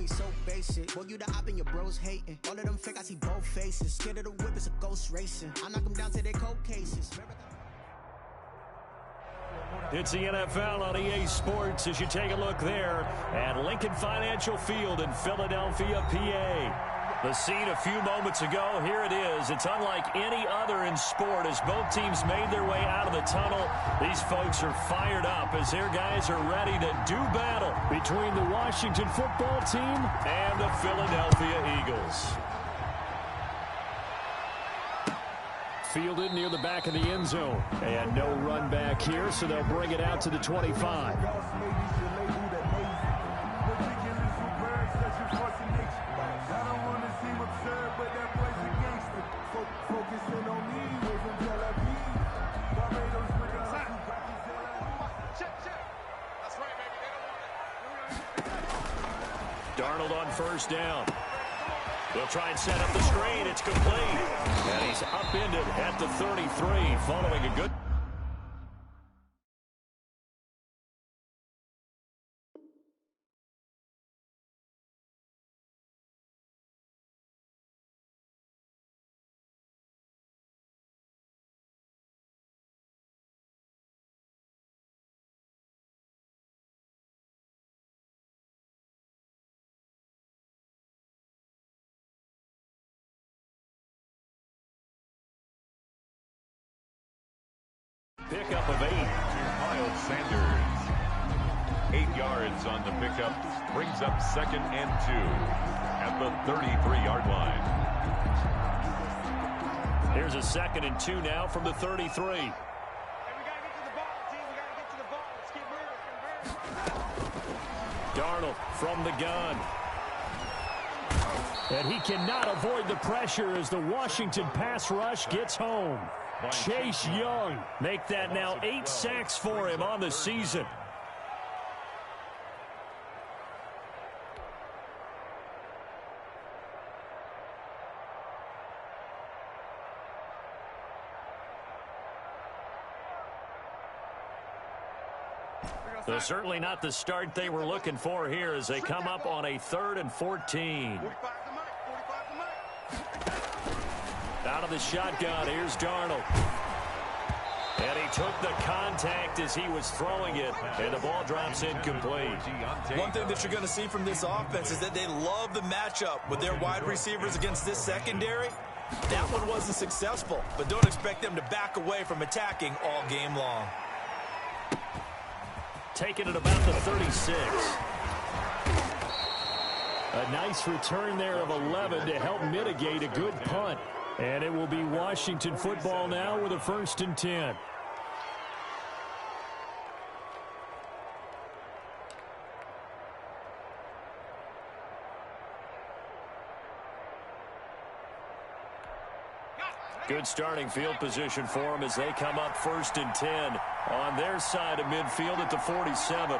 so basic. Boy, you the op and your bros hating. All of them fake, I see both faces. Scared of the whip, it's a ghost racing. I knock them down to their cold cases. It's the NFL on EA Sports as you take a look there at Lincoln Financial Field in Philadelphia, PA. The scene a few moments ago, here it is. It's unlike any other in sport as both teams made their way out of the tunnel. These folks are fired up as their guys are ready to do battle between the Washington football team and the Philadelphia Eagles. Fielded near the back of the end zone. And no run back here, so they'll bring it out to the 25. Darnold on first down. They'll try and set up the screen. It's complete. And he's upended at the 33 following a good... Pickup of 8. Miles Sanders. 8 yards on the pickup. Brings up 2nd and 2 at the 33-yard line. Here's a 2nd and 2 now from the 33. Darnold from the gun. And he cannot avoid the pressure as the Washington pass rush gets home. Chase Young. Make that now 8 sacks for him on the season. So certainly not the start they were looking for here as they come up on a 3rd and 14. Out of the shotgun, here's Darnold. And he took the contact as he was throwing it, and the ball drops incomplete. One thing that you're going to see from this offense is that they love the matchup with their wide receivers against this secondary. That one wasn't successful, but don't expect them to back away from attacking all game long. Taking it about the 36. A nice return there of 11 to help mitigate a good punt. And it will be Washington football now with a 1st and 10. Good starting field position for them as they come up 1st and 10 on their side of midfield at the 47.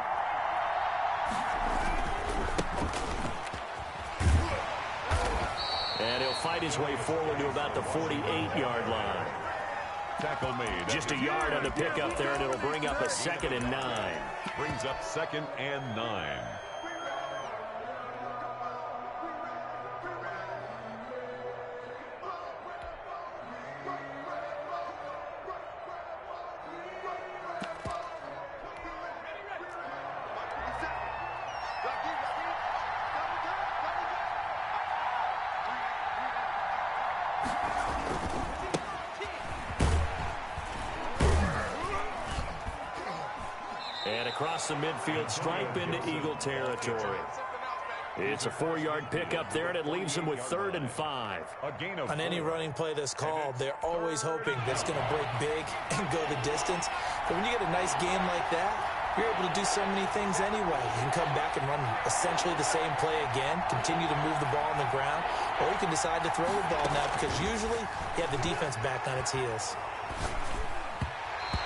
And he'll fight his way forward to about the 48-yard line. Tackle made. Just a yard on the pickup there, and it'll bring up a 2nd and 9. Brings up 2nd and 9. And across the midfield stripe into Eagle territory. It's a 4-yard pickup there, and it leaves them with 3rd and 5. On any running play that's called, they're always hoping that it's going to break big and go the distance. But when you get a nice game like that, you're able to do so many things anyway. You can come back and run essentially the same play again, continue to move the ball on the ground, or you can decide to throw the ball now because usually you have the defense back on its heels.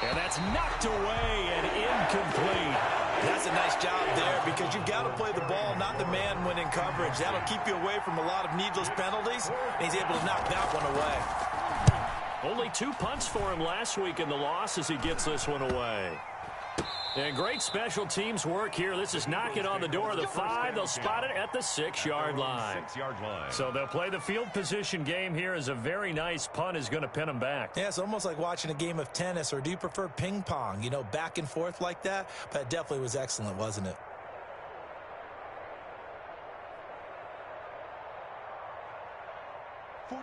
And that's knocked away and incomplete. That's a nice job there because you've got to play the ball, not the man when in coverage. That'll keep you away from a lot of needless penalties, and he's able to knock that one away. Only 2 punts for him last week in the loss as he gets this one away. And great special teams work here. This is knocking on the door of the 5. They'll spot it at the 6-yard line. So they'll play the field position game here as a very nice punt is going to pin them back. Yeah, it's almost like watching a game of tennis, or do you prefer ping pong? You know, back and forth like that? But it definitely was excellent, wasn't it?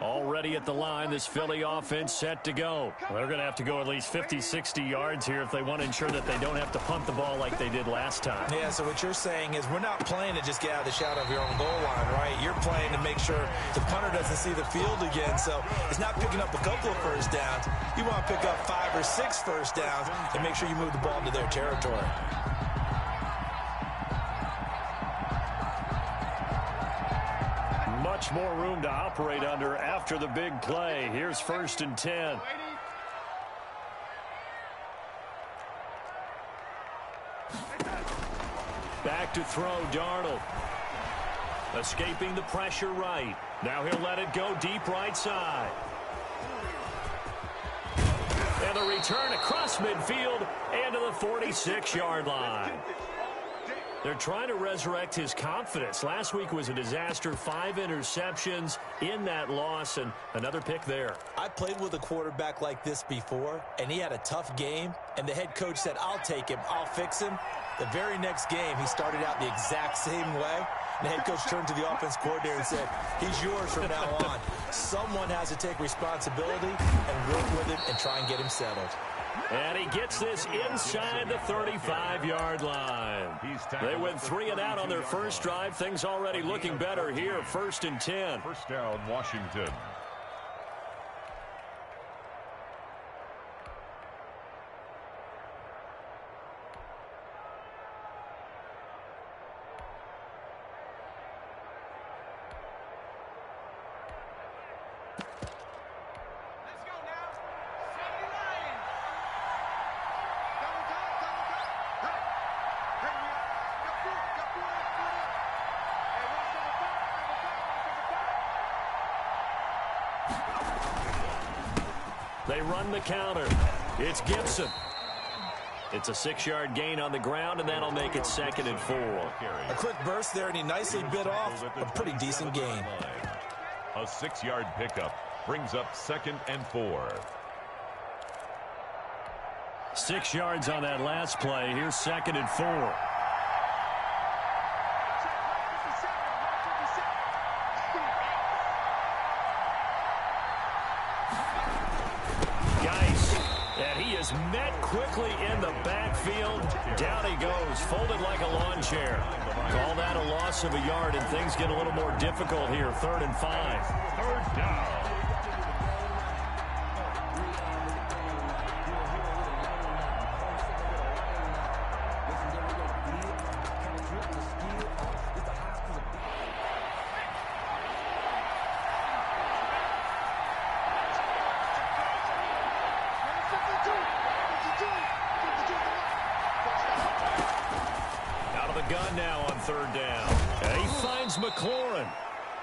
Already at the line, this Philly offense set to go. They're going to have to go at least 50, 60 yards here if they want to ensure that they don't have to punt the ball like they did last time. Yeah, so what you're saying is we're not playing to just get out of the shadow of your own goal line, right? You're playing to make sure the punter doesn't see the field again. So it's not picking up a couple of first downs. You want to pick up 5 or 6 first downs and make sure you move the ball into their territory. Much more room to operate under after the big play. Here's 1st and 10. Back to throw, Darnold. Escaping the pressure right. Now he'll let it go deep right side. And the return across midfield and to the 46-yard line. They're trying to resurrect his confidence. Last week was a disaster. 5 interceptions in that loss, and another pick there. I played with a quarterback like this before, and he had a tough game, and the head coach said, I'll take him, I'll fix him. The very next game, he started out the exact same way. The head coach turned to the offense coordinator and said, he's yours from now on. Someone has to take responsibility and work with him and try and get him settled. And he gets this inside the 35-yard line. They went 3 and out on their first drive. Things already looking better here. 1st and 10. First down, Washington. They run the counter. It's Gibson. It's a 6-yard gain on the ground, and that'll make it 2nd and 4. A quick burst there, and he nicely bit off a pretty decent gain. A 6-yard pickup brings up 2nd and 4. 6 yards on that last play. Here's 2nd and 4. Met quickly in the backfield. Down he goes, folded like a lawn chair. Call that a loss of a yard, and things get a little more difficult here. 3rd and 5. 3rd down. Gun now on 3rd down. And he finds McLaurin.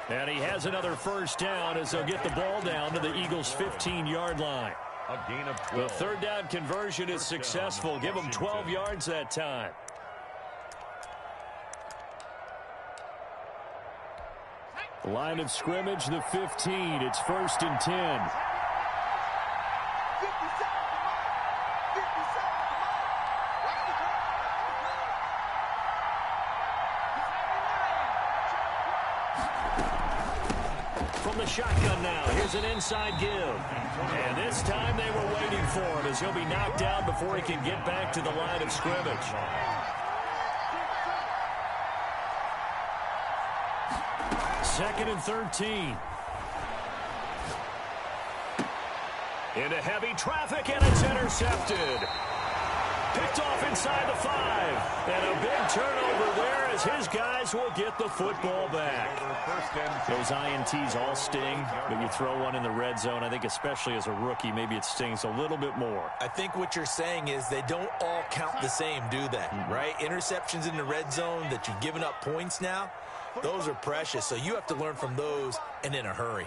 And he has another first down as they'll get the ball down to the Eagles' 15-yard line. A gain of 12. The 3rd down conversion is successful. Give them 12 yards that time. Line of scrimmage, the 15. It's 1st and 10. From the shotgun now, here's an inside give. And this time they were waiting for him as he'll be knocked down before he can get back to the line of scrimmage. Second and 13. Into heavy traffic, and it's intercepted. Picked off inside the 5. And a big turnover there as his guys will get the football back. Those INTs all sting, but you throw one in the red zone, I think especially as a rookie, maybe it stings a little bit more. I think what you're saying is they don't all count the same, do they? Right? Interceptions in the red zone that you've given up points now, those are precious. So you have to learn from those and in a hurry.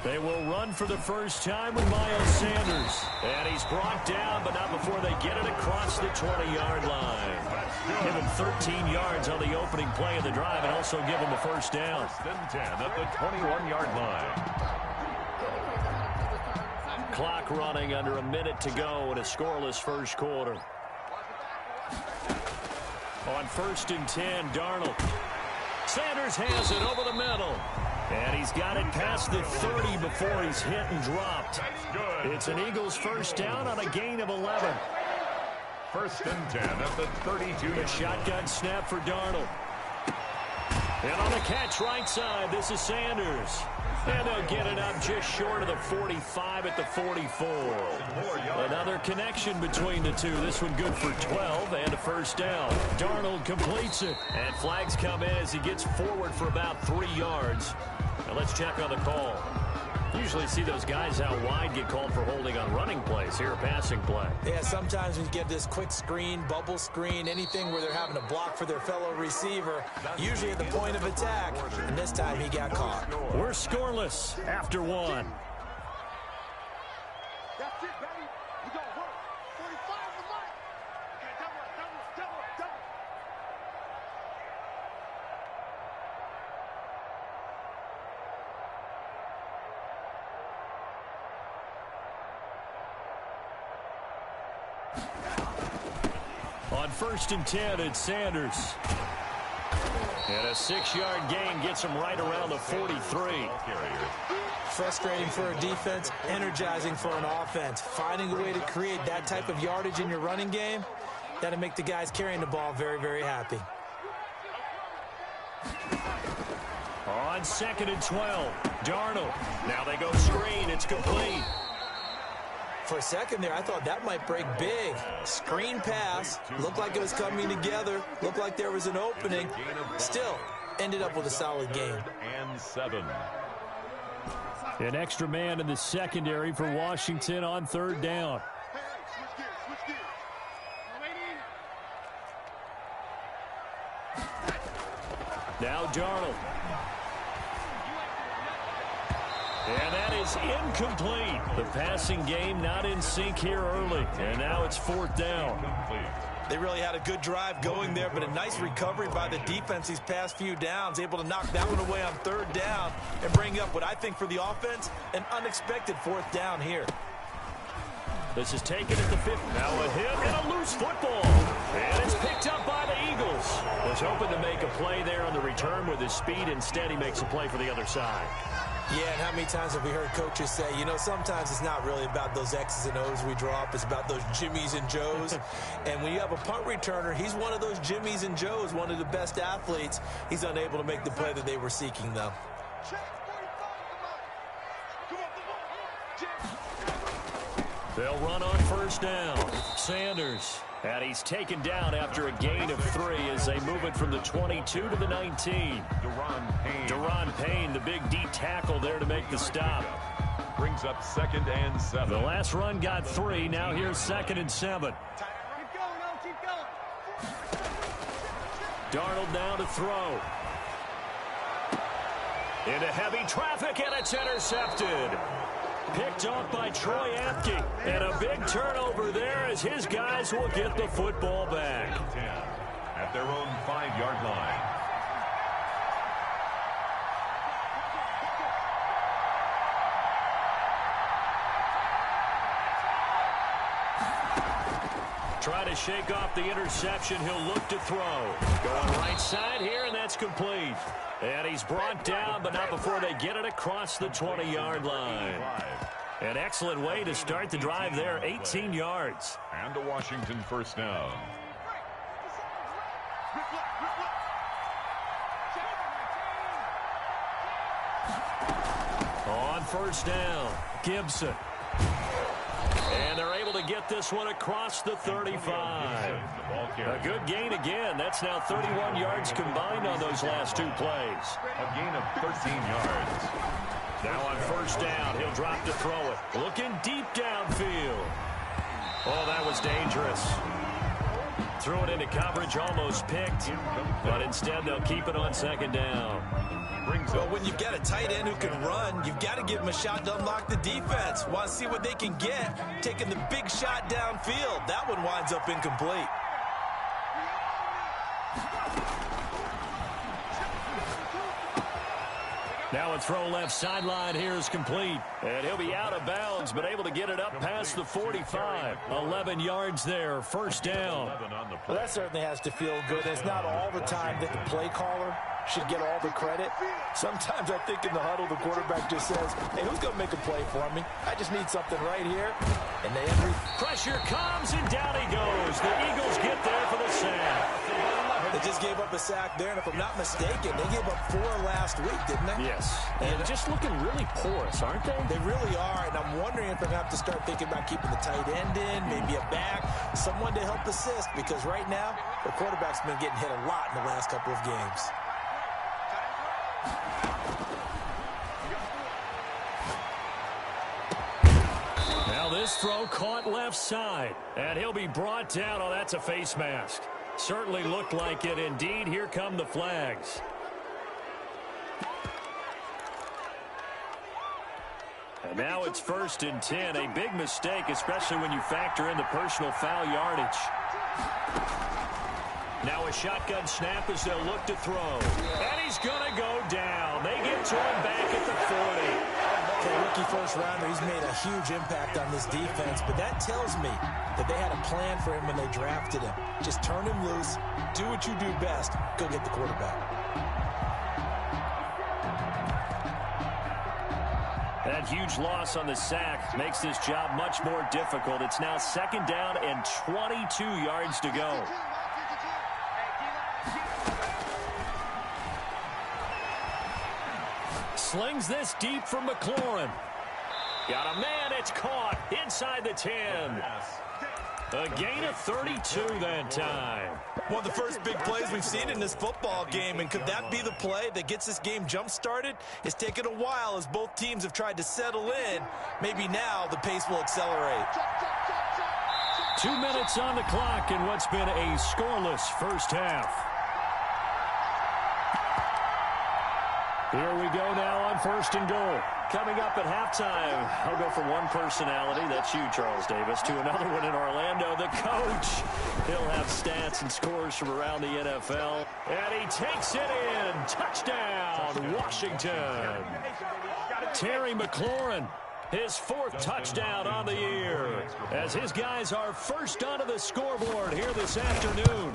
They will run for the first time with Miles Sanders. And he's brought down, but not before they get it across the 20-yard line. Give him 13 yards on the opening play of the drive and also give him a first down. First and 10 at the 21-yard line. Clock running under a minute to go in a scoreless first quarter. On 1st and 10, Darnold. Sanders has it over the middle. And he's got it past the 30 before he's hit and dropped. It's an Eagles first down on a gain of 11. First and 10 at the 32. A shotgun snap for Darnold. And on the catch right side, this is Sanders. And they'll get it up just short of the 45 at the 44. Another connection between the two. This one good for 12 and a first down. Darnold completes it. And flags come in as he gets forward for about 3 yards. Now let's check on the call. Usually see those guys out wide get called for holding on running plays. Here, a passing play. Yeah, sometimes when you get this quick screen, bubble screen, anything where they're having to block for their fellow receiver, usually at the point of attack, and this time he got caught. We're scoreless after one. That's it, baby. We got work. 45 on the mic. Okay, double it. On 1st and 10, it's Sanders. And a 6-yard gain gets him right around the 43. Frustrating for a defense, energizing for an offense. Finding a way to create that type of yardage in your running game, that'll make the guys carrying the ball very, very happy. On 2nd and 12, Darnold. Now they go screen. It's complete. For a second there, I thought that might break big. Screen pass. Looked like it was coming together. Looked like there was an opening. Still, ended up with a solid game. And 7. An extra man in the secondary for Washington on 3rd down. Switch gears. Now Darnold. And that is incomplete. The passing game not in sync here early. And now it's 4th down. They really had a good drive going there, but a nice recovery by the defense these past few downs, able to knock that one away on 3rd down and bring up what I think for the offense, an unexpected 4th down here. This is taken at the 5th. Now a hit and a loose football. And it's picked up by the Eagles. Was hoping to make a play there on the return with his speed. Instead, he makes a play for the other side. Yeah, and how many times have we heard coaches say, you know, sometimes it's not really about those X's and O's we draw up. It's about those Jimmies and Joes. And when you have a punt returner, he's one of those Jimmies and Joes, one of the best athletes. He's unable to make the play that they were seeking, though. They'll run on 1st down. Sanders. And he's taken down after a gain of 3 as they move it from the 22 to the 19. Daron Payne, the big D tackle there to make the stop. Brings up 2nd and 7. The last run got 3. Now here's 2nd and 7. Keep going. Darnold down to throw. Into heavy traffic, and it's intercepted. Picked off by Troy Apke. And a big turnover there as his guys will get the football back. 10 at their own 5-yard line. Try to shake off the interception. He'll look to throw. Going right side here, and that's complete. And he's brought down, but not before they get it across the 20-yard line. An excellent way to start the drive there, 18 yards. And a Washington first down. On 1st down, Gibson. And they're able to get this one across the 35. A good gain again. That's now 31 yards combined on those last 2 plays. A gain of 13 yards. Now on 1st down, he'll drop to throw it. Looking deep downfield. Oh, that was dangerous. Threw it into coverage, almost picked, but instead they'll keep it on second down. Well, when you've got a tight end who can run, you've got to give him a shot to unlock the defense. Want to see what they can get, taking the big shot downfield. That one winds up incomplete. Now a throw left sideline here is complete. And he'll be out of bounds, but able to get it up past the 45. 11 yards there, first down. Well, that certainly has to feel good. It's not all the time that the play caller should get all the credit. Sometimes I think in the huddle, the quarterback just says, hey, who's going to make a play for me? I just need something right here. And pressure comes, and down he goes. The Eagles get there for the sack. They just gave up a sack there, and if I'm not mistaken, they gave up 4 last week, didn't they? Yes. And just looking really porous, aren't they? They really are, and I'm wondering if they're going to have to start thinking about keeping the tight end in, maybe a back, someone to help assist, because right now, the quarterback's been getting hit a lot in the last couple of games. Now this throw caught left side, and he'll be brought down. Oh, that's a face mask. Certainly looked like it. Indeed, here come the flags. And now it's 1st and 10. A big mistake, especially when you factor in the personal foul yardage. Now a shotgun snap as they'll look to throw. And he's going to go down. They get to him back at the 40. For a rookie first-rounder, he's made a huge impact on this defense, but that tells me that they had a plan for him when they drafted him. Just turn him loose, do what you do best, go get the quarterback. That huge loss on the sack makes this job much more difficult. It's now 2nd down and 22 yards to go. Slings this deep from McLaurin. Got a man, it's caught inside the 10. A gain of 32 that time. One of the first big plays we've seen in this football game, and could that be the play that gets this game jump-started? It's taken a while as both teams have tried to settle in. Maybe now the pace will accelerate. 2 minutes on the clock in what's been a scoreless first half. Here we go now on 1st and goal. Coming up at halftime, I'll go from one personality, that's you, Charles Davis, to another one in Orlando, the coach. He'll have stats and scores from around the NFL. And he takes it in. Touchdown, Washington. Terry McLaurin, his 4th touchdown on the year, as his guys are first onto the scoreboard here this afternoon.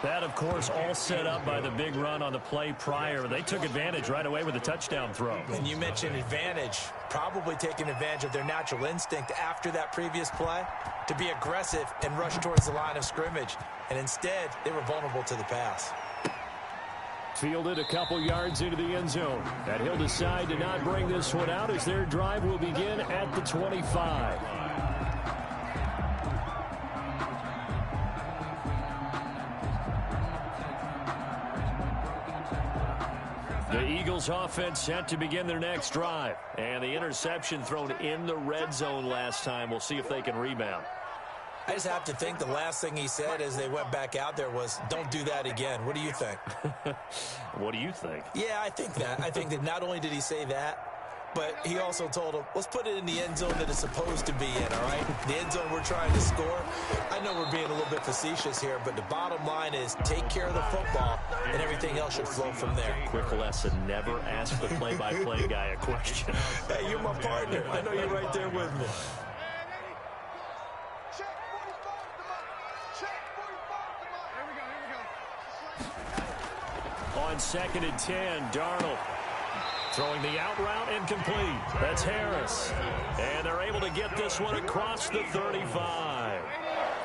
That, of course, all set up by the big run on the play prior. They took advantage right away with a touchdown throw. And you mentioned advantage, probably taking advantage of their natural instinct after that previous play to be aggressive and rush towards the line of scrimmage. And instead, they were vulnerable to the pass. Fielded a couple yards into the end zone. And he'll decide to not bring this one out as their drive will begin at the 25. The Eagles offense set to begin their next drive. And the interception thrown in the red zone last time. We'll see if they can rebound. I just have to think the last thing he said as they went back out there was, don't do that again. What do you think? What do you think? Yeah, I think that. I think that not only did he say that, but he also told him, let's put it in the end zone that it's supposed to be in, all right? The end zone we're trying to score. I know we're being a little bit facetious here, but the bottom line is take care of the football, and everything else should flow from there. Quick lesson, never ask the play-by-play guy a question. Hey, you're my partner. I know you're right there with me. On 2nd and 10, Darnold throwing the out route incomplete. That's Harris. And they're able to get this one across the 35.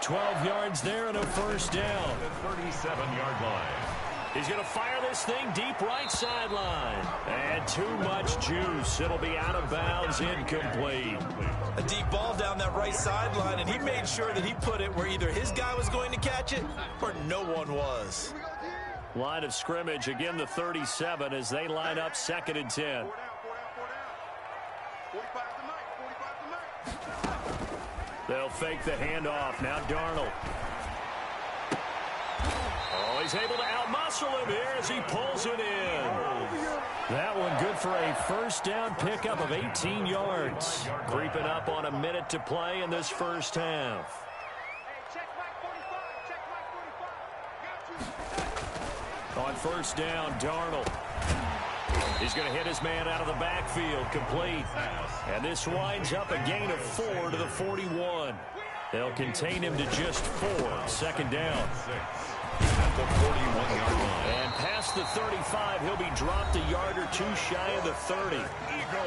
12 yards there and a first down. 37-yard line. He's going to fire this thing deep right sideline. And too much juice. It'll be out of bounds, incomplete. A deep ball down that right sideline, and he made sure that he put it where either his guy was going to catch it or no one was. Line of scrimmage, again the 37 as they line up 2nd and 10. They'll fake the handoff. Now Darnold. Oh, he's able to outmuscle him here as he pulls it in. That one good for a first down pickup of 18 yards. Creeping up on a minute to play in this first half. On first down, Darnold. He's going to hit his man out of the backfield, complete. And this winds up a gain of 4 to the 41. They'll contain him to just 4. Second down. At the 41-yard line. And past the 35, he'll be dropped a yard or two shy of the 30.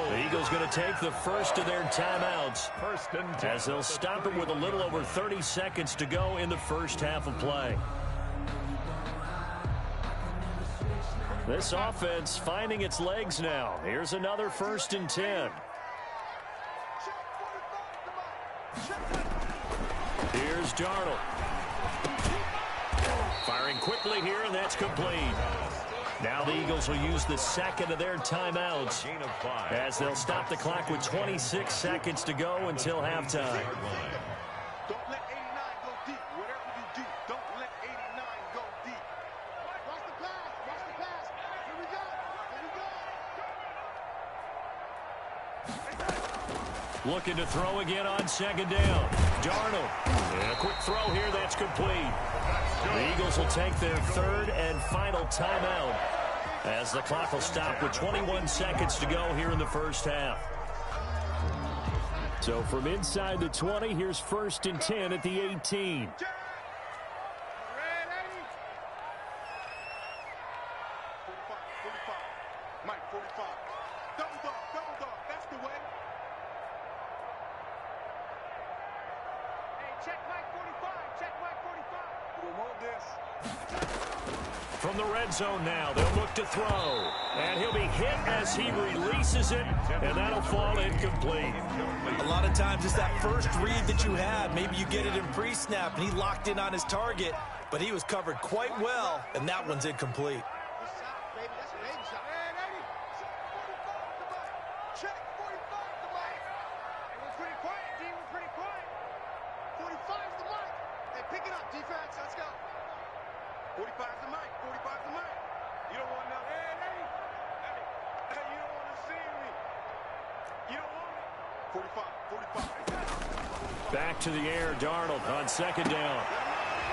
The Eagles going to take the first of their timeouts as they'll stop it with a little over 30 seconds to go in the first half of play. This offense finding its legs now. Here's another 1st and 10. Here's Darnold. Firing quickly here, and that's complete. Now the Eagles will use the second of their timeouts as they'll stop the clock with 26 seconds to go until halftime. Don't let 89 go deep. Whatever you do, don't let 89 go deep. Watch the pass. Watch the pass. Here we go. Here we go. Looking to throw again on second down. Darnold. And a quick throw here. That's complete. The Eagles will take their third and final timeout as the clock will stop with 21 seconds to go here in the first half. So from inside the 20, here's 1st and 10 at the 18. Mike, 45. Double dog. That's the way. Hey, check Mike 45. Check Mike 45. We want this. From the red zone now, they'll look to throw. And he'll be hit as he releases it, and that'll fall incomplete. A lot of times it's that first read that you have. Maybe you get it in pre-snap, and he locked in on his target, but he was covered quite well, and that one's incomplete. Check 45 the mic. Hey, we're pretty quiet, D. We're pretty quiet. 45's the mic. Hey, pick it up, defense. Let's go. 45's the mic. 45's the mic. You don't want nothing. Hey, you don't want to see me. You don't want it. 45. Back to the air, Darnold on second down.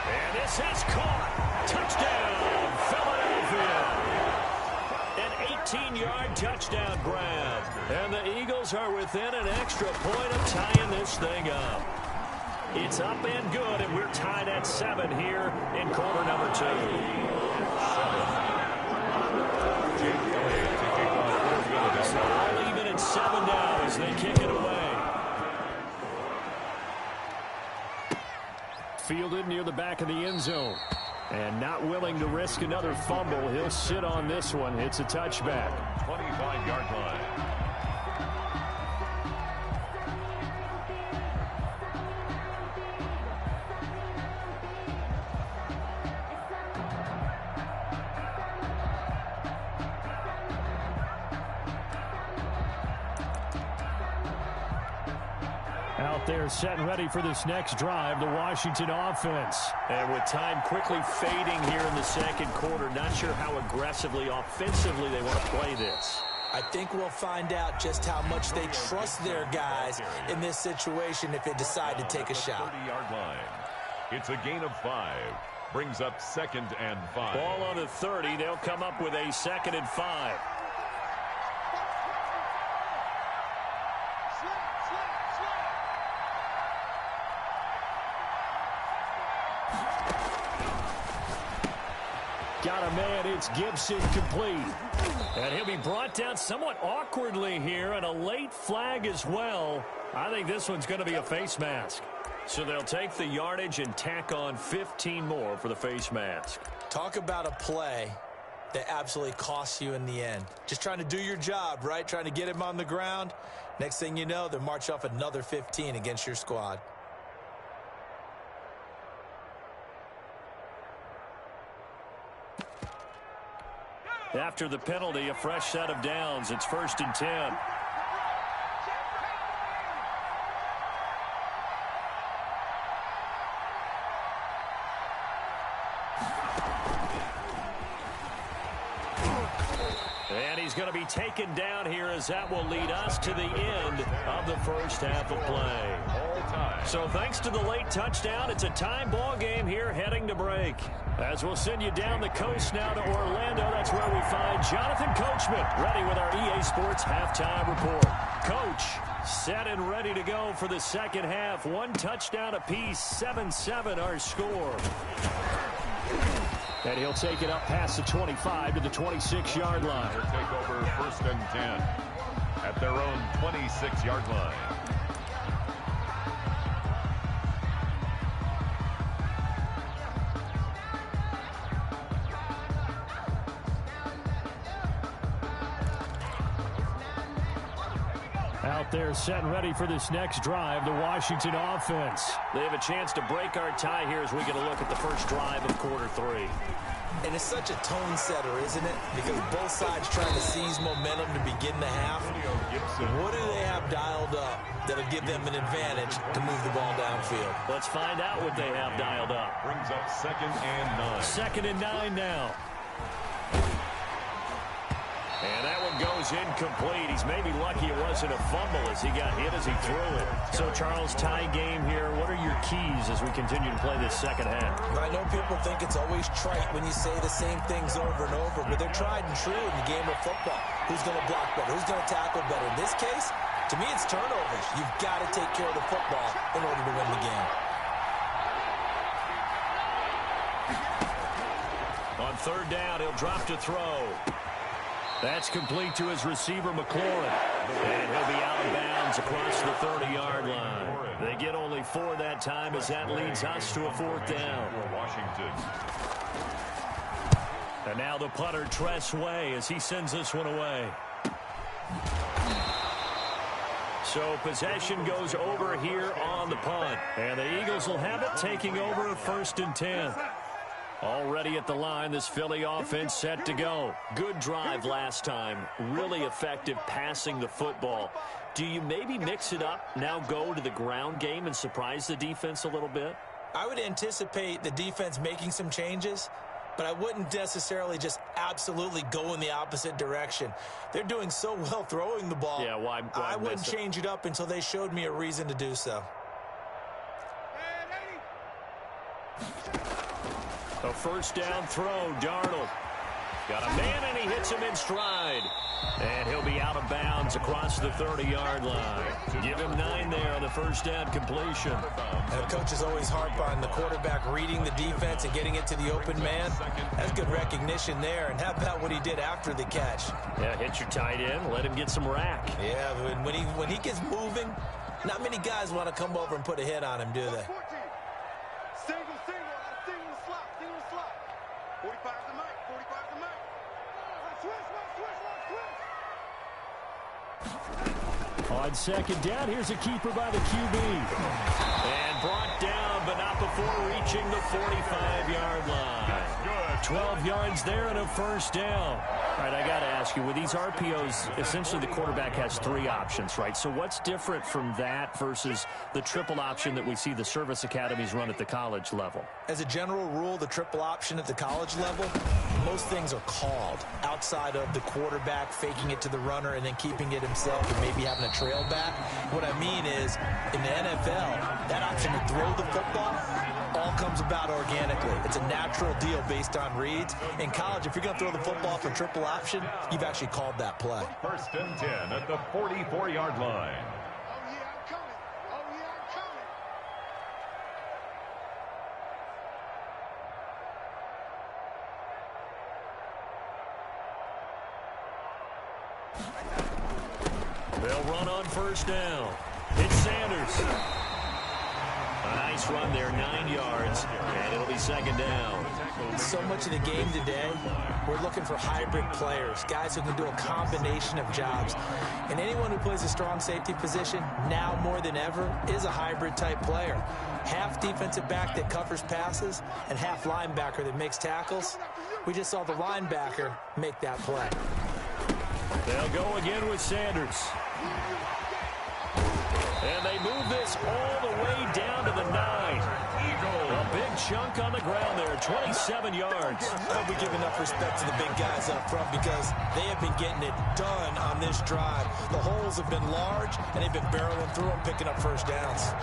And this is caught. Touchdown, Philadelphia. An 18-yard touchdown grab. And the Eagles are within an extra point of tying this thing up. It's up and good, and we're tied at 7 here in quarter number 2. So all even at 7 now as they kick it away. Fielded near the back of the end zone. And not willing to risk another fumble. He'll sit on this one. It's a touchback. 25-yard line. Out there set and ready for this next drive, the Washington offense. And with time quickly fading here in the second quarter, not sure how aggressively, offensively they want to play this. I think we'll find out just how much they trust their guys in this situation if they decide to take a shot. 30-yard line. It's a gain of 5. Brings up 2nd and 5. Ball on the 30. They'll come up with a 2nd and 5. Got a man, it's Gibson, complete. And he'll be brought down somewhat awkwardly here, and a late flag as well. I think this one's going to be a face mask. So they'll take the yardage and tack on 15 more for the face mask. Talk about a play that absolutely costs you in the end. Just trying to do your job, right? Trying to get him on the ground. Next thing you know, they'll march off another 15 against your squad. After the penalty, a fresh set of downs. It's 1st and 10. going to be taken down here as that will lead us to the end of the first half of play. So thanks to the late touchdown, it's a tie ball game here heading to break. As we'll send you down the coast now to Orlando, that's where we find Jonathan Coachman ready with our EA Sports halftime report. Coach, set and ready to go for the second half. One touchdown apiece, 7-7 our score. And he'll take it up past the 25 to the 26-yard line. They'll take over 1st and 10 at their own 26-yard line. Out there set and ready for this next drive, the Washington offense. They have a chance to break our tie here as we get a look at the first drive of quarter 3. And it's such a tone setter, isn't it? Because both sides trying to seize momentum to begin the half. What do they have dialed up that'll give them an advantage to move the ball downfield? Let's find out what they have dialed up. Brings up 2nd and 9. 2nd and 9 now. And that one goes incomplete. He's maybe lucky it wasn't a fumble as he got hit as he threw it. So, Charles, tie game here. What are your keys as we continue to play this second half? I know people think it's always trite when you say the same things over and over, but they're tried and true in the game of football. Who's going to block better? Who's going to tackle better? In this case, to me, it's turnovers. You've got to take care of the football in order to win the game. On 3rd down, he'll drop to throw. That's complete to his receiver, McLaurin. And he'll be out of bounds across the 30-yard line. They get only 4 that time as that leads us to a 4th down. Washington. And now the punter, Tress Way, as he sends this one away. So possession goes over here on the punt. And the Eagles will have it, taking over 1st and 10. Already at the line, this Philly offense set to go. Good drive last time. Really effective passing the football. Do you maybe mix it up, now go to the ground game and surprise the defense a little bit? I would anticipate the defense making some changes, but I wouldn't necessarily just absolutely go in the opposite direction. They're doing so well throwing the ball. Yeah, why I wouldn't change it up until they showed me a reason to do so. A 1st down throw, Darnold. Got a man, and he hits him in stride. And he'll be out of bounds across the 30-yard line. Give him 9 there on the 1st down completion. And the coaches always harp on the quarterback reading the defense and getting it to the open man. That's good recognition there. And how about what he did after the catch? Yeah, hit your tight end, let him get some rack. Yeah, when he gets moving, not many guys want to come over and put a hit on him, do they? Single slot. 45's the mic. On 2nd down, here's a keeper by the QB. And brought down, but not before reaching the 45-yard line. 12 yards there and a 1st down. All right, I got to ask you, with these RPOs, essentially the quarterback has 3 options, right? So what's different from that versus the triple option that we see the service academies run at the college level? As a general rule, the triple option at the college level, most things are called outside of the quarterback faking it to the runner and then keeping it himself and maybe having a trail back. What I mean is, in the NFL, that option to throw the football all comes about organically. It's a natural deal based on reads. In college, if you're going to throw the football for triple option, you've actually called that play. 1st and 10 at the 44-yard line. They'll run on 1st down. It's Sanders. A nice run there, 9 yards, and it'll be 2nd down. So much of the game today, we're looking for hybrid players, guys who can do a combination of jobs. And anyone who plays a strong safety position, now more than ever, is a hybrid type player. Half defensive back that covers passes and half linebacker that makes tackles. We just saw the linebacker make that play. They'll go again with Sanders. And they move this all the way down to the 9. A big chunk on the ground there, 27 yards. I hope we give enough respect to the big guys up front because they have been getting it done on this drive. The holes have been large, and they've been barreling through them, picking up first downs.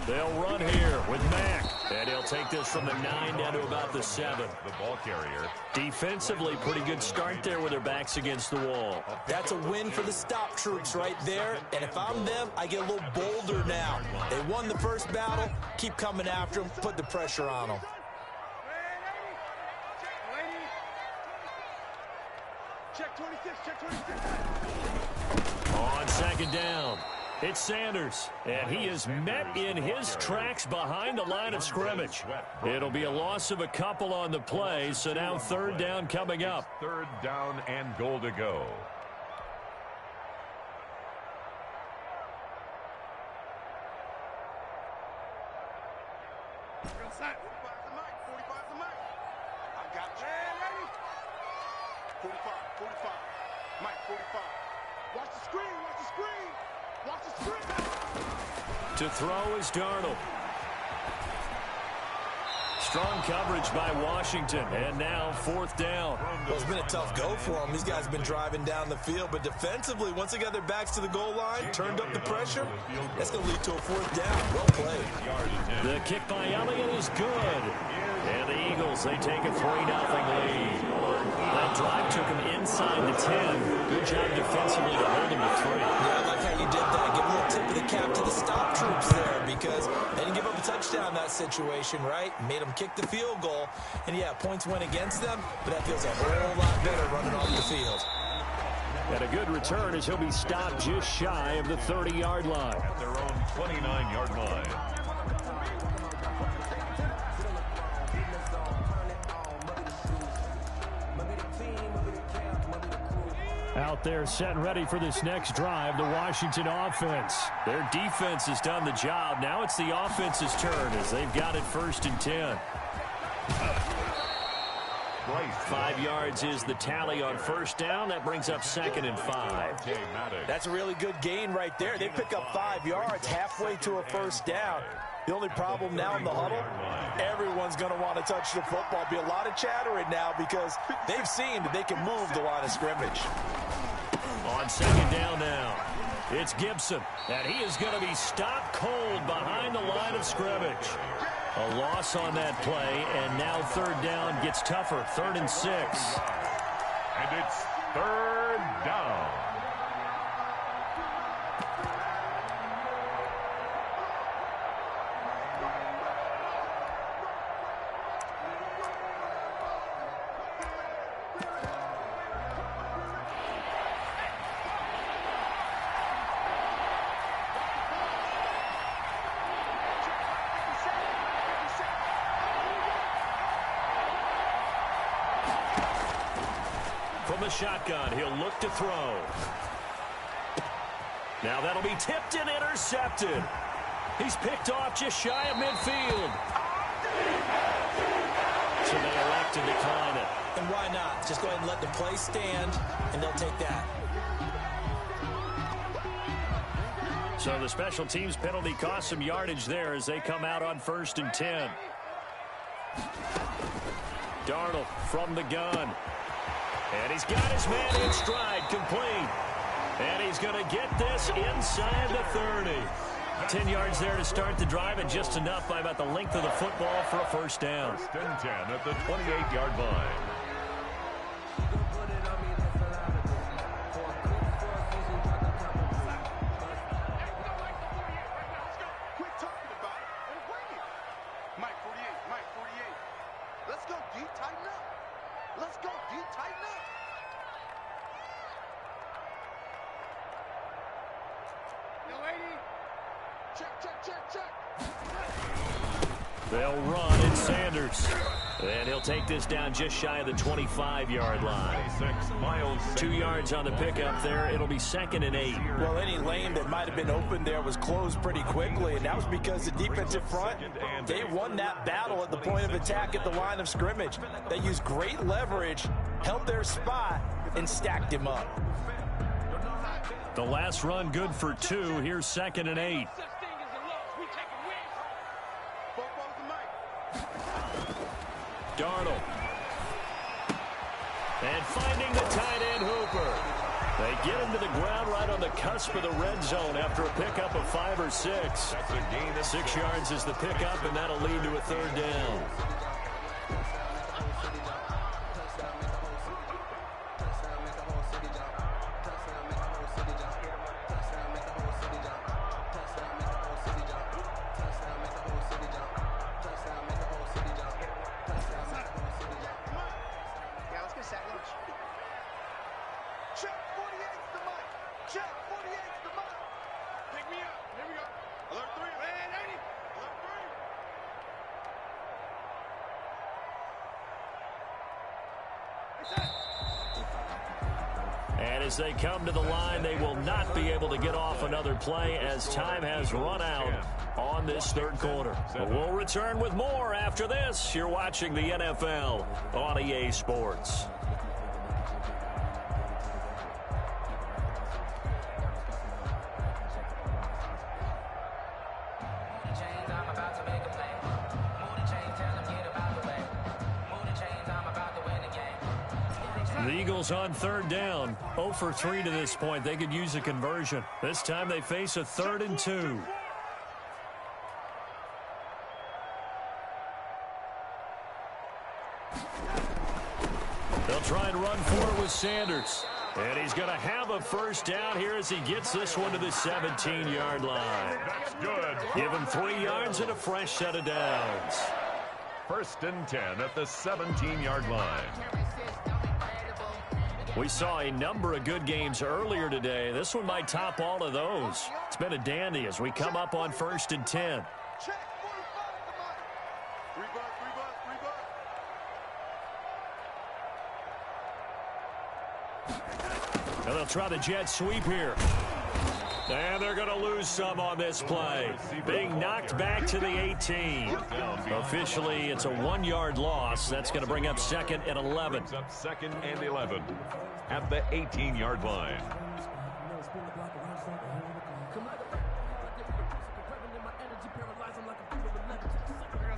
They'll run here with Mack. And he'll take this from the 9 down to about the 7. The ball carrier. Defensively, pretty good start there with their backs against the wall. That's a win for the stop troops right there. And if I'm them, I get a little bolder now. They won the first battle. Keep coming after them. Put the pressure on them. Check 26, check 26. On second down, it's Sanders, and he is met in his tracks behind the line of scrimmage. It'll be a loss of a couple on the play, so now third down coming up. Third down and goal to go. I got you. 45, 45. Mike, 45. Watch the screen, watch the screen. Watch the screen. To throw is Darnold. Strong coverage by Washington, and now fourth down. Well, it's been a tough go for them. These guys have been driving down the field, but defensively, once they got their backs to the goal line, turned up the pressure, that's going to lead to a fourth down. Well played. The kick by Elliott is good. And the Eagles, they take a 3-0 lead. That drive took them inside the 10. Good job defensively to hold them to 3. Yeah, I like how you did that. Give a little tip of the cap to the stop troops there because they didn't give up a touchdown in that situation, right? Made them kick the field goal. And, yeah, points went against them, but that feels a whole lot better running off the field. And a good return as he'll be stopped just shy of the 30-yard line. At their own 29-yard line. Out there set and ready for this next drive, the Washington offense. Their defense has done the job. Now it's the offense's turn as they've got it 1st and 10. 5 yards is the tally on first down. That brings up 2nd and 5. That's a really good gain right there. They pick up 5 yards halfway to a first down. The only problem now in the huddle, everyone's going to want to touch the football. Be a lot of chattering now because they've seen that they can move the line of scrimmage. On second down now, it's Gibson, and he is going to be stopped cold behind the line of scrimmage. A loss on that play, and now third down gets tougher, 3rd and 6. And it's third down. From the shotgun, he'll look to throw. Now that'll be tipped and intercepted. He's picked off just shy of midfield. So they elect to decline it. And why not? Just go ahead and let the play stand, and they'll take that. So the special teams penalty cost some yardage there as they come out on 1st and 10. Darnold from the gun. And he's got his man in stride, complete. And he's going to get this inside the 30. 10 yards there to start the drive, and just enough by about the length of the football for a first down. 1st and 10 at the 28-yard line. Quit talking about it and bring it. Mike 48, Mike 48. Let's go deep, tighten up. Let's go deep, tighten up. Yo, lady. Check, check, check, check. They'll run, it's Sanders. And he'll take this down just shy of the 25-yard line. 2 yards on the pickup there. It'll be 2nd and 8. Well, any lane that might have been open there was closed pretty quickly, and that was because the defensive front, they won that battle at the point of attack at the line of scrimmage. They used great leverage, held their spot, and stacked him up. The last run good for 2. Here's 2nd and 8. Darnold. And finding the tight end Hooper. They get him to the ground right on the cusp of the red zone after a pickup of 5 or 6. That's a gain of 6 yards is the pickup, and that'll lead to a 3rd down. And as they come to the line, they will not be able to get off another play as time has run out on this 3rd quarter. But we'll return with more after this. You're watching the NFL on EA Sports. The Eagles on 3rd down. 0 for 3 to this point. They could use a conversion. This time they face a 3rd and 2. They'll try and run for it with Sanders. And he's going to have a 1st down here as he gets this one to the 17-yard line. That's good. Give him 3 yards and a fresh set of downs. 1st and 10 at the 17-yard line. We saw a number of good games earlier today. This one might top all of those. It's been a dandy as we come up on 1st and 10. And they'll try the jet sweep here. And they're going to lose some on this play. Being knocked back to the 18. Officially, it's a 1-yard loss. That's going to bring up 2nd and 11. Up 2nd and 11 at the 18-yard line.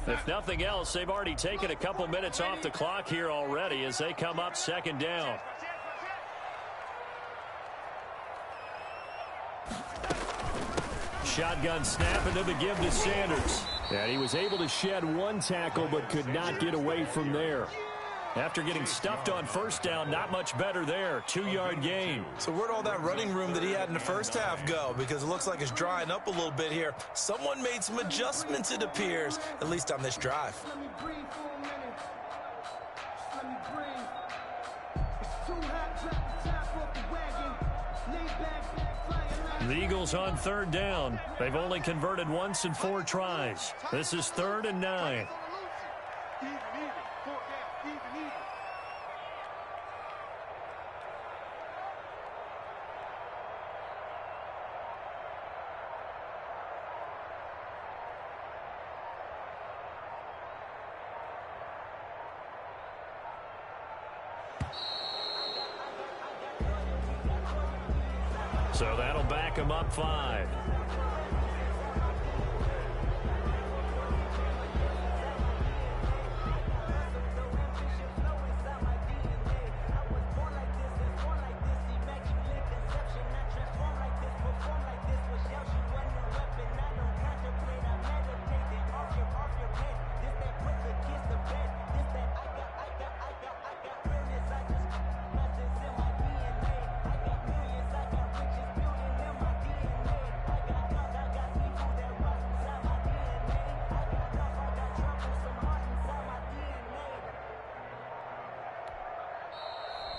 If nothing else, they've already taken a couple minutes off the clock here already as they come up 2nd down. Shotgun snap and then the give to Sanders. And he was able to shed 1 tackle but could not get away from there. After getting stuffed on 1st down, not much better there. 2-yard gain. So where'd all that running room that he had in the 1st half go? Because it looks like it's drying up a little bit here. Someone made some adjustments, it appears, at least on this drive. The Eagles on 3rd down. They've only converted once in 4 tries. This is 3rd and 9. So that'll back him up 5.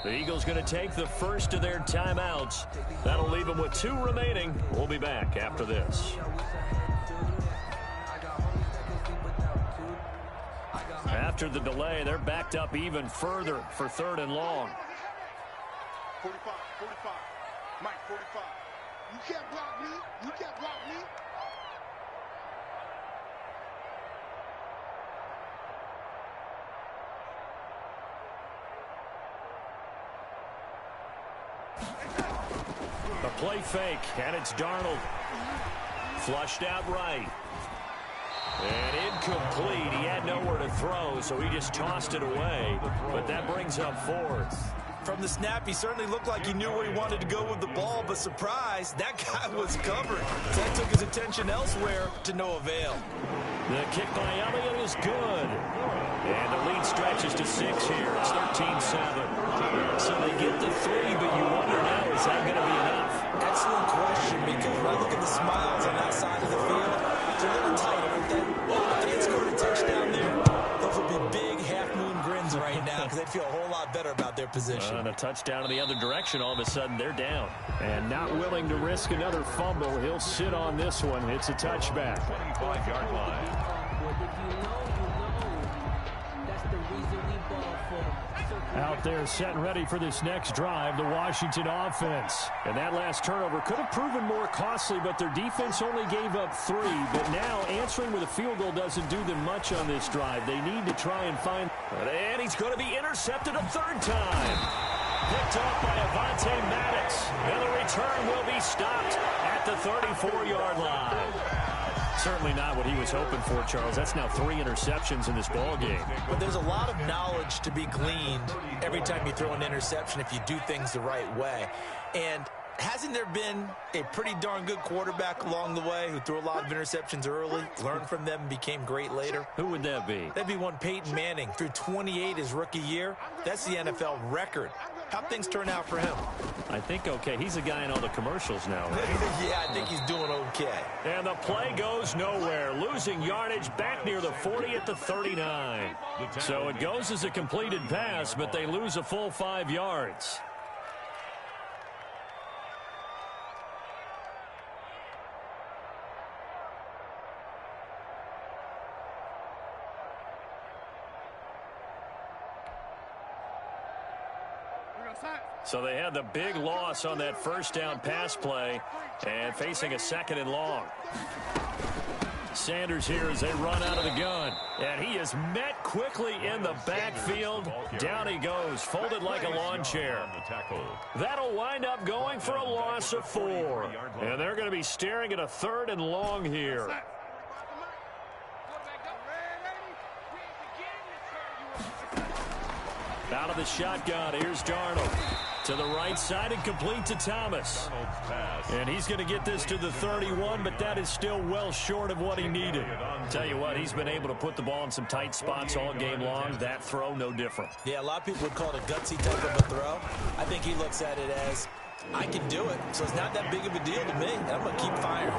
The Eagles going to take the first of their timeouts. That'll leave them with 2 remaining. We'll be back after this. After after the delay. They're backed up even further for 3rd and long. 45, 45. Mike, 45. You can't block me. You can't block me. The play fake, and it's Darnold. Flushed out right. And incomplete. He had nowhere to throw, so he just tossed it away. But that brings up 4th. From the snap, he certainly looked like he knew where he wanted to go with the ball, but surprise, that guy was covered. So that took his attention elsewhere to no avail. The kick by Elliott is good. And the lead stretches to 6 here. It's 13-7. So they get the 3, but you wonder now, is that going to be enough? Excellent question, because when I look at the smiles on that side of the field, it's a little tight, aren't they? If they had scored a touchdown there, those would be big half-moon grins right now, because they'd feel a whole lot better about their position. And a touchdown in the other direction, all of a sudden they're down. And not willing to risk another fumble, he'll sit on this one. It's a touchback. 25-yard line. Out there set and ready for this next drive, the Washington offense. And that last turnover could have proven more costly, but their defense only gave up 3. But now answering with a field goal doesn't do them much on this drive. They need to try and find... And he's going to be intercepted a 3rd time. Picked up by Avonte Maddox. And the return will be stopped at the 34-yard line. Certainly not what he was hoping for, Charles. That's now 3 interceptions in this ball game. But there's a lot of knowledge to be gleaned every time you throw an interception if you do things the right way. And hasn't there been a pretty darn good quarterback along the way who threw a lot of interceptions early, learned from them, and became great later? Who would that be? That'd be one Peyton Manning. Threw 28 his rookie year. That's the NFL record. How'd things turn out for him? I think okay. He's a guy in all the commercials now, right? Yeah, I think he's doing okay. And the play goes nowhere. Losing yardage back near the 40 at the 39. So it goes as a completed pass, but they lose a full 5 yards. So they had the big loss on that 1st down pass play and facing a 2nd and long. Sanders here as they run out of the gun. And he is met quickly in the backfield. Down he goes, folded like a lawn chair. That'll wind up going for a loss of 4. And they're going to be staring at a 3rd and long here. Out of the shotgun, here's Darnold. To the right side and complete to Thomas. And he's going to get this to the 31, but that is still well short of what he needed. Tell you what, he's been able to put the ball in some tight spots all game long. That throw, no different. Yeah, a lot of people would call it a gutsy type of a throw. I think he looks at it as, I can do it, so it's not that big of a deal to me, and I'm going to keep firing.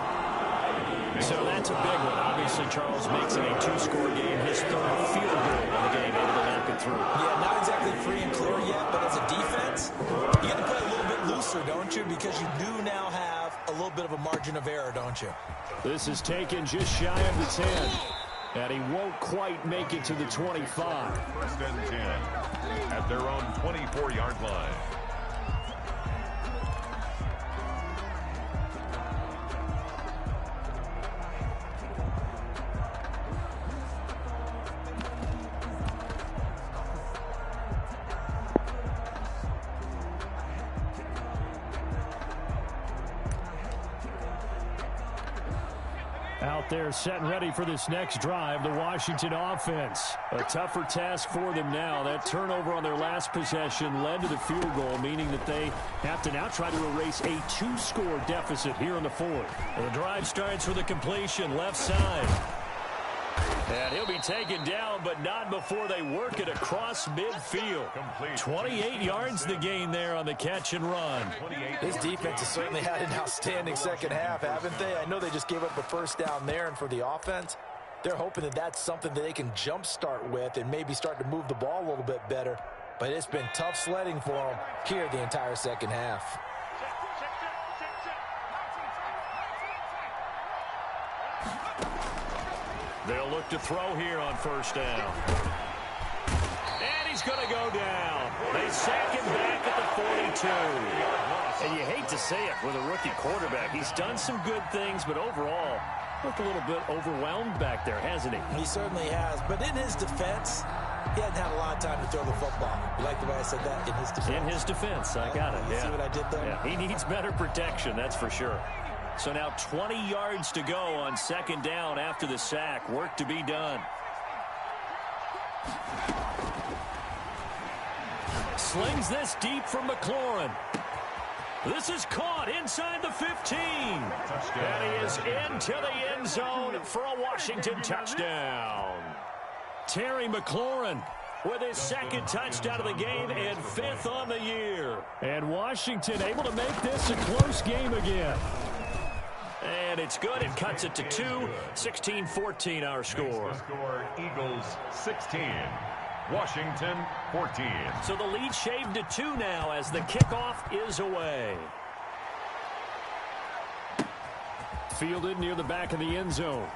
So that's a big one. Obviously, Charles makes it a 2-score game. His 3rd field goal in the game, able to knock it through. Yeah, not exactly free and clear yet, but as a defense, you got to play a little bit looser, don't you? Because you do now have a little bit of a margin of error, don't you? This is taken just shy of the 10. And he won't quite make it to the 25. 1st and 10 at their own 24-yard line. Out there set and ready for this next drive, the Washington offense. A tougher task for them now. That turnover on their last possession led to the field goal, meaning that they have to now try to erase a 2-score deficit here in the 4th. The drive starts with a completion left side. And he'll be taken down, but not before they work it across midfield. 28 yards the gain there on the catch and run. This defense has certainly had an outstanding 2nd half, haven't they? I know they just gave up a 1st down there, and for the offense, they're hoping that that's something that they can jumpstart with and maybe start to move the ball a little bit better. But it's been tough sledding for them here the entire 2nd half. They'll look to throw here on 1st down. he's going to go down. They sack him back at the 42. And you hate to say it with a rookie quarterback. He's done some good things, but overall, looked a little bit overwhelmed back there, hasn't he? He certainly has. But in his defense, he hasn't had a lot of time to throw the football. You like the way I said that? In his defense. In his defense. I got it. You see what I did there? Yeah, he needs better protection, that's for sure. So now 20 yards to go on second down after the sack. Work to be done. Slings this deep from McLaurin. This is caught inside the 15. And he is into the end zone for a Washington touchdown. Terry McLaurin with his second touchdown of the game and 5th on the year. And Washington able to make this a close game again. And it's good. It cuts it to 2. 16-14 our score. Eagles 16. Washington 14. So the lead shaved to 2 now as the kickoff is away. Fielded near the back of the end zone.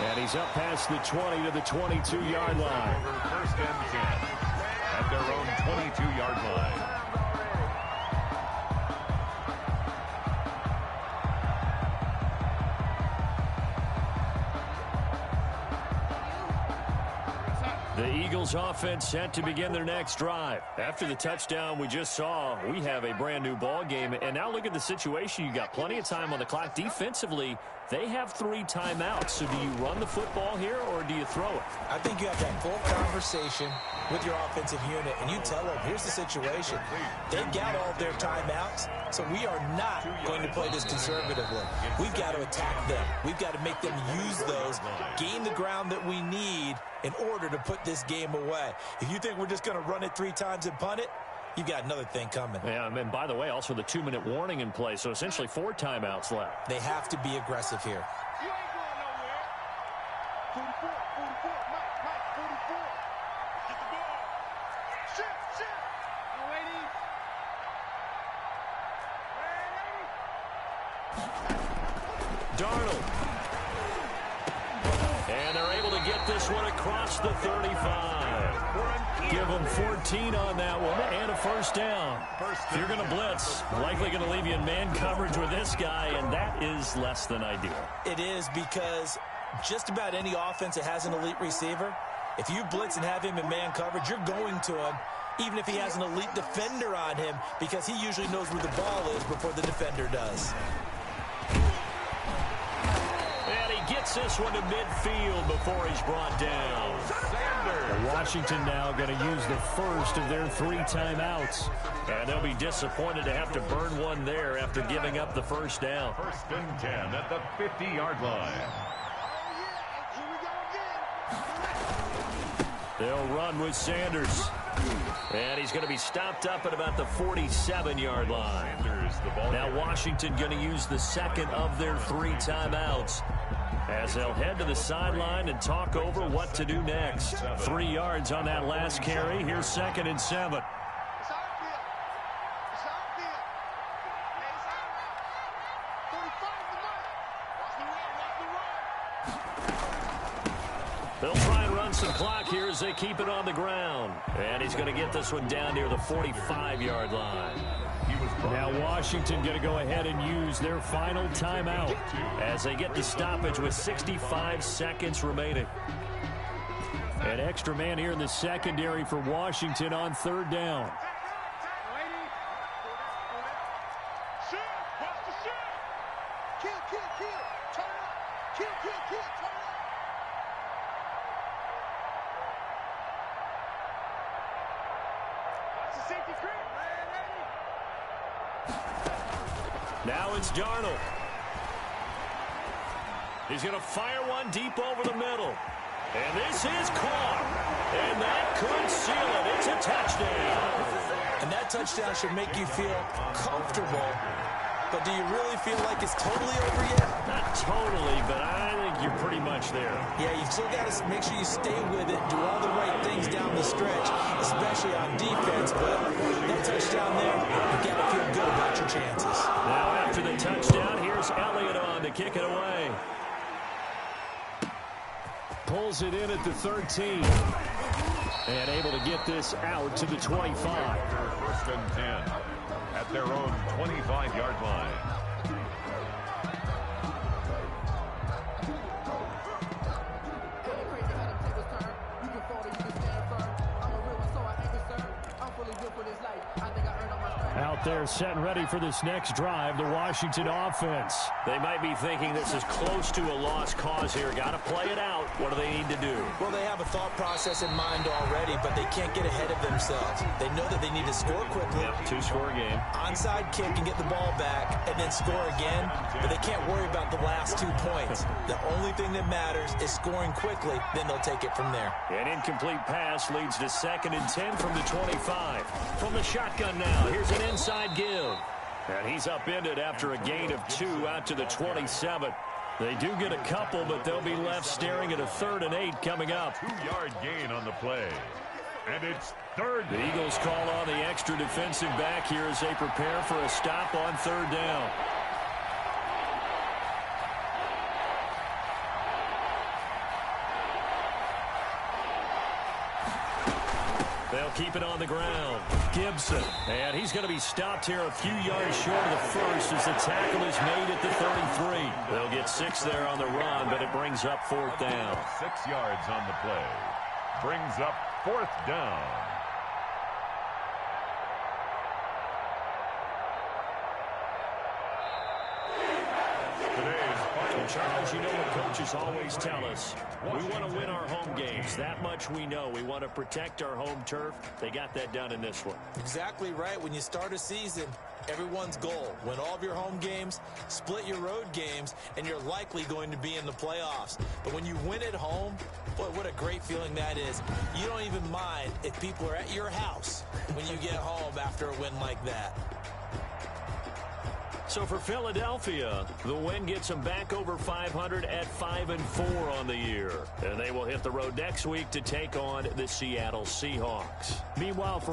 And he's up past the 20 to the 22-yard line. First and 10 at their own 22-yard line. The Eagles offense set to begin their next drive. After the touchdown we just saw, we have a brand new ball game. And now look at the situation. You got plenty of time on the clock. Defensively, they have 3 timeouts. So do you run the football here or do you throw it? I think you have that full conversation with your offensive unit, and you tell them, here's the situation. They've got all their timeouts, so we are not going to play this conservatively. We've got to attack them. We've got to make them use those, gain the ground that we need in order to put this game away. If you think we're just going to run it 3 times and punt it, you've got another thing coming. Yeah, and by the way, also the 2-minute warning in play, so essentially 4 timeouts left. They have to be aggressive here. You ain't going nowhere. 44, Mike, 44. Get the ball. Shit. I'm waiting. Darnold. And they're able to get this one across the 35. Give them 14 on that one and a first down. If you're going to blitz, likely going to leave you in man coverage with this guy, and that is less than ideal. It is, because just about any offense that has an elite receiver, if you blitz and have him in man coverage, you're going to him, even if he has an elite defender on him, because he usually knows where the ball is before the defender does. And he gets this one to midfield before he's brought down. Washington now going to use the first of their 3 timeouts. And they'll be disappointed to have to burn one there after giving up the first down. First and 10 at the 50-yard line. They'll run with Sanders. And he's going to be stopped up at about the 47-yard line. Now Washington going to use the second of their 3 timeouts as they'll head to the sideline and talk over what to do next. 3 yards on that last carry. Here's 2nd and 7. They'll try and run some clock here as they keep it on the ground. And he's going to get this one down near the 45-yard line. Now Washington going to go ahead and use their final timeout as they get the stoppage with 65 seconds remaining. An extra man here in the secondary for Washington on 3rd down. Now it's Darnold. He's going to fire one deep over the middle. And this is caught. And that could seal it. It's a touchdown. And that touchdown should make you feel comfortable. But do you really feel like it's totally over yet? Not totally, but I think you're pretty much there. Yeah, you've still got to make sure you stay with it, do all the right things down the stretch, especially on defense. But that touchdown there, you've got to feel good about your chances. Now after the touchdown, here's Elliott on to kick it away. Pulls it in at the 13. And able to get this out to the 25. First and 10 at their own 25-yard line. Out there set and ready for this next drive, the Washington offense. They might be thinking this is close to a lost cause here. Got to play it out. What do they need to do? Well, they have a thought process in mind already, but they can't get ahead of themselves. They know that they need to score quickly. Yep, two-score game. Onside kick and get the ball back and then score again, but they can't worry about the last 2 points. The only thing that matters is scoring quickly, then they'll take it from there. An incomplete pass leads to 2nd and 10 from the 25. From the shotgun now, here's an inside give. And he's upended after a gain of 2 out to the 27. They do get a couple, but they'll be left staring at a 3rd and 8 coming up. 2-yard gain on the play. And it's 3rd. The Eagles call on the extra defensive back here as they prepare for a stop on 3rd down. They'll keep it on the ground. Gibson. And he's going to be stopped here a few yards short of the first as the tackle is made at the 33. They'll get 6 there on the run, but it brings up 4th down. 6 yards on the play. Brings up 4th down. Charles, you know what coaches always tell us. We want to win our home games. That much we know. We want to protect our home turf. They got that done in this one. Exactly right. When you start a season, everyone's goal: win all of your home games, split your road games, and you're likely going to be in the playoffs. But when you win at home, boy, what a great feeling that is. You don't even mind if people are at your house when you get home after a win like that. So for Philadelphia, the win gets them back over 500 at 5-4 on the year. And they will hit the road next week to take on the Seattle Seahawks. Meanwhile, for